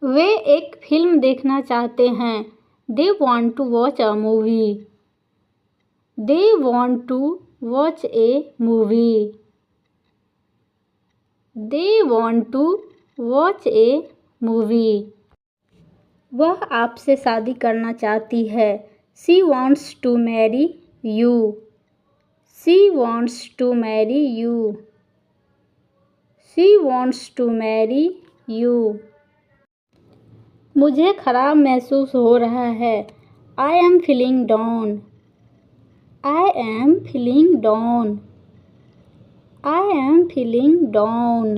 वे एक फिल्म देखना चाहते हैं। They want to watch a movie. They want to watch a movie. They want to watch a movie. वह आपसे शादी करना चाहती है। She wants to marry you. She wants to marry you. She wants to marry you. मुझे खराब महसूस हो रहा है। I am feeling down. I am feeling down. I am feeling down.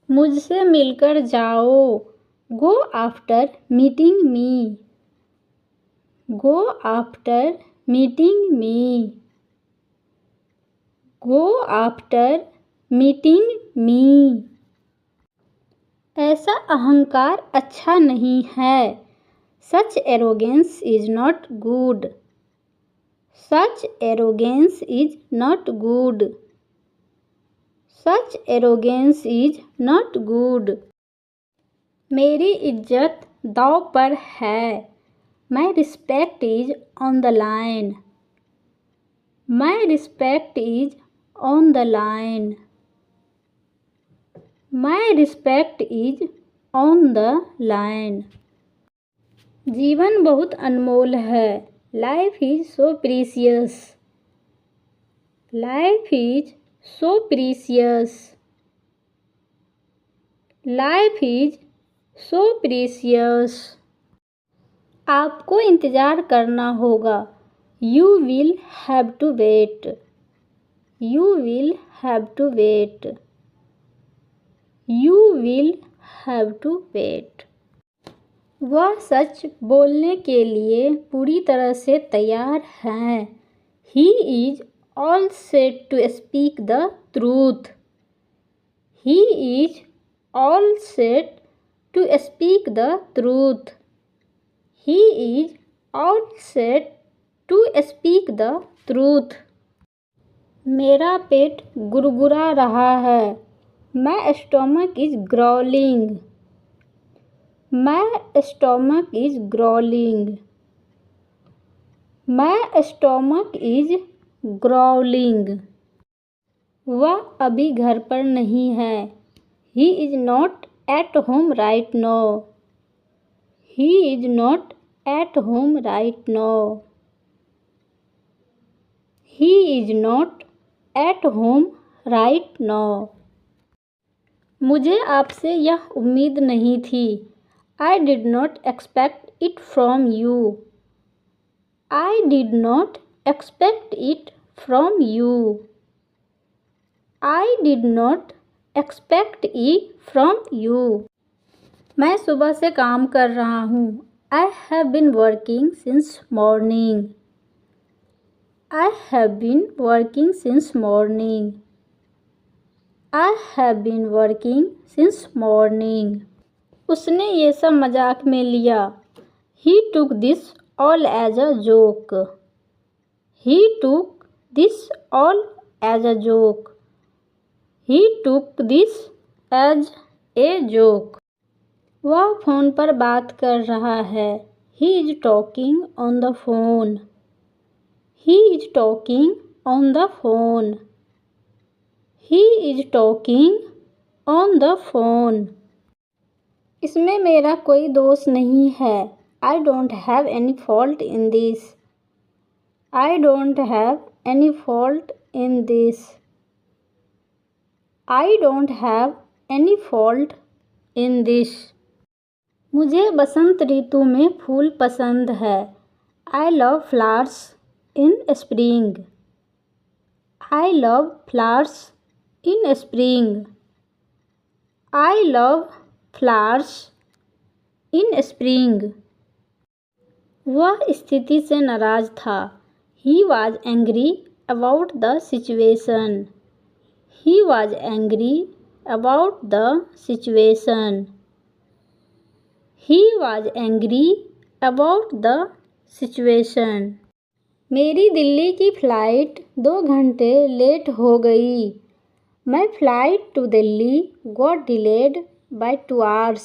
मुझसे मिलकर जाओ। Go after meeting me. Go after meeting me. Go after meeting me. ऐसा अहंकार अच्छा नहीं है। Such arrogance is not good. Such arrogance is not good. Such arrogance is not good. मेरी इज्जत दांव पर है। My respect is on the line. My respect is on the line. My respect is on the line. जीवन बहुत अनमोल है। Life is so precious. Life is so precious. Life is so precious. आपको इंतज़ार करना होगा। You will have to wait. You will have to wait. You will have to wait. वह सच बोलने के लिए पूरी तरह से तैयार हैं। He is all set to speak the truth. He is all set to speak the truth. He is all set to speak the truth. मेरा पेट गुड़गुड़ा रहा है। My stomach is growling. My stomach is growling. My stomach is growling. वह अभी घर पर नहीं है। He is not at home right now. He is not at home right now. He is not at home right now. मुझे आपसे यह उम्मीद नहीं थी। I did not expect it from you. I did not expect it from you. I did not expect it from you. मैं सुबह से काम कर रहा हूँ। I have been working since morning. I have been working since morning. I have been working since morning. उसने ये सब मजाक में लिया। He took this all as a joke. He took this all as a joke. He took this as a joke. वह phone पर बात कर रहा है। He is talking on the phone. He is talking on the phone. He is talking on the phone. इसमें मेरा कोई दोष नहीं है। I don't have any fault in this. I don't have any fault in this. I don't have any fault in this. मुझे बसंत ऋतु में फूल पसंद है। I love flowers in spring. I love flowers in spring. I love flowers in spring. वह स्थिति से नाराज़ था। He was angry about the situation. He was angry about the situation. He was angry about the situation. मेरी दिल्ली की flight 2 घंटे late हो गई। My flight to Delhi got delayed by 2 hours.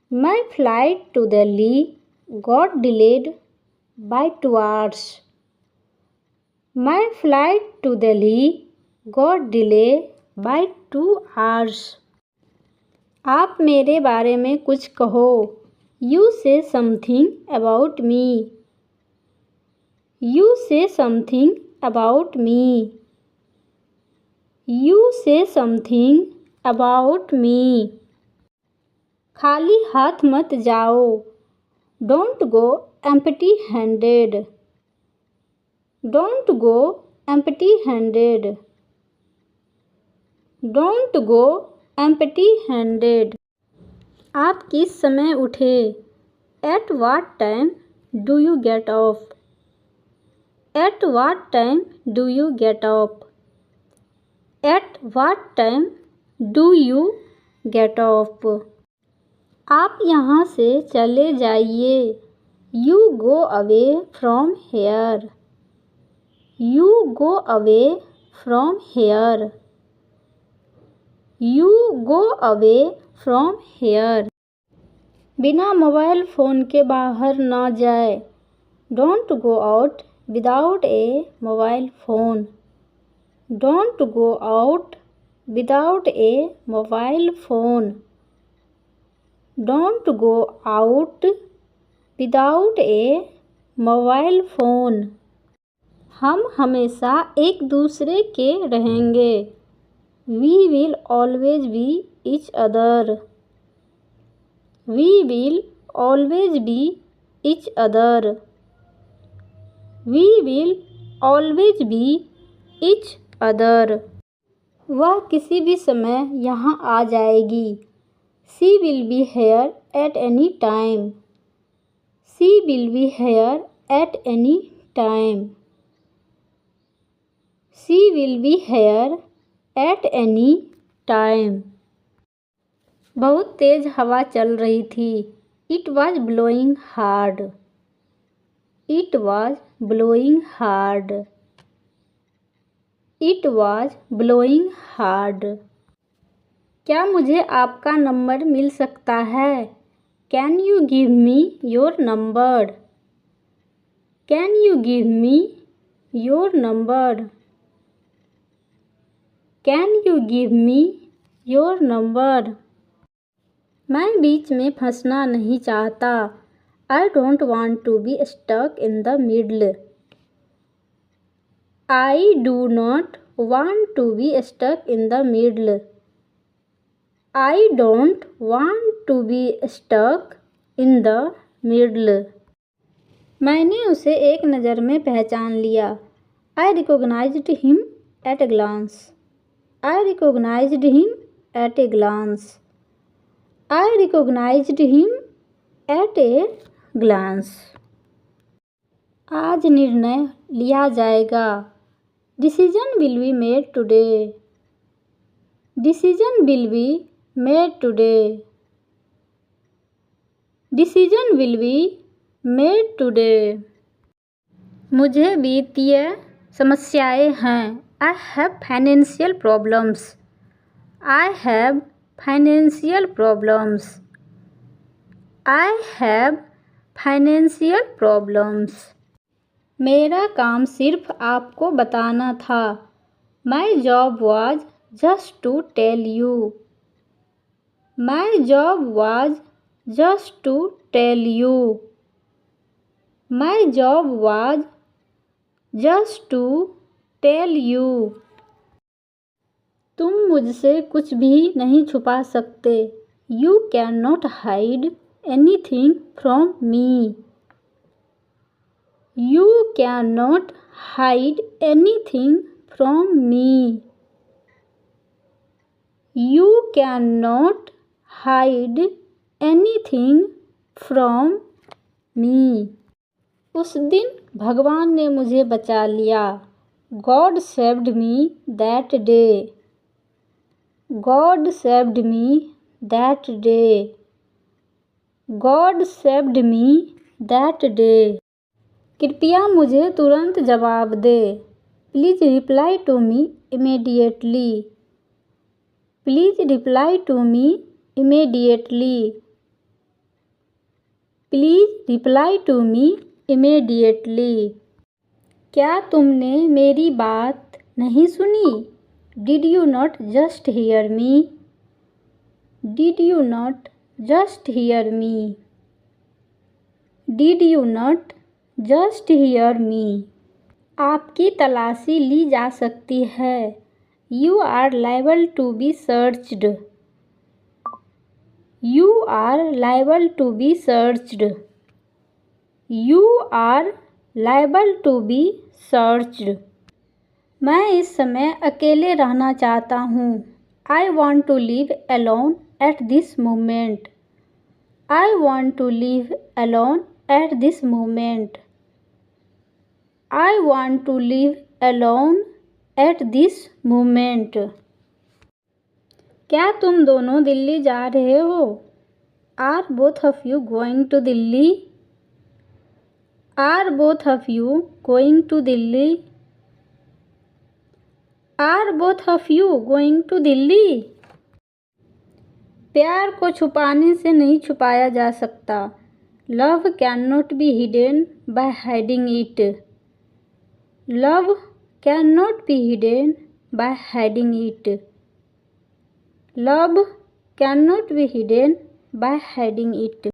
My flight to Delhi got delayed by 2 hours. My flight to Delhi got delayed by 2 hours. आप मेरे बारे में कुछ कहो. You say something about me. You say something about me. You say something about me. खाली हाथ मत जाओ. Don't go empty-handed. Don't go empty-handed. Don't go empty-handed. आप किस समय उठे? At what time do you get up? At what time do you get up? At what time do you get up? आप यहाँ से चले जाइए. You go away from here. You go away from here. You go away from here. बिना mobile phone के बाहर ना जाए. Don't go out without a mobile phone. Don't go out without a mobile phone. Don't go out without a mobile phone. हम हमेशा एक दूसरे के रहेंगे. We will always be each other. We will always be each other. We will always be each other. वह किसी भी समय यहाँ आ जाएगी. She will be here at any time. She will be here at any time. She will be here at any time. बहुत तेज हवा चल रही थी. It was blowing hard. It was blowing hard. It was blowing hard. क्या मुझे आपका number मिल सकता है? Can you give me your number? Can you give me your number? Can you give me your number? मैं बीच में फंसना नहीं चाहता. I don't want to be stuck in the middle. I do not want to be stuck in the middle. I don't want to be stuck in the middle. मैंने उसे एक नज़र में पहचान लिया. I recognized him at a glance. I recognized him at a glance. I recognized him at a glance. आज निर्णय लिया जाएगा. Decision will be made today. Decision will be made today. Decision will be made today. मुझे वित्तीय समस्याएं हैं. I have financial problems. I have financial problems. I have financial problems. मेरा काम सिर्फ आपको बताना था. My job was just to tell you. My job was just to tell you. My job was just to tell you. तुम मुझसे कुछ भी नहीं छुपा सकते. You cannot hide anything from me. You cannot hide anything from me. You cannot hide anything from me. उस दिन भगवान ने मुझे बचा लिया. God saved me that day. God saved me that day. God saved me that day. कृपया मुझे तुरंत जवाब दे. Please reply to me immediately. Please reply to me immediately. Please reply to me immediately. क्या तुमने मेरी बात नहीं सुनी? Did you not just hear me? Did you not just hear me? Did you not just hear me? आपकी तलाशी ली जा सकती है. You are liable to be searched. You are liable to be searched. You are liable to be searched. मैं इस समय अकेले रहना चाहता हूँ. I want to live alone at this moment. I want to live alone at this moment. I want to live alone at this moment. क्या तुम दोनों दिल्ली जा रहे हो? Are both of you going to Delhi? Are both of you going to Delhi? Are both of you going to Delhi? प्यार को छुपाने से नहीं छुपाया जा सकता. Love cannot be hidden by hiding it. Love cannot be hidden by hiding it. Love cannot be hidden by hiding it.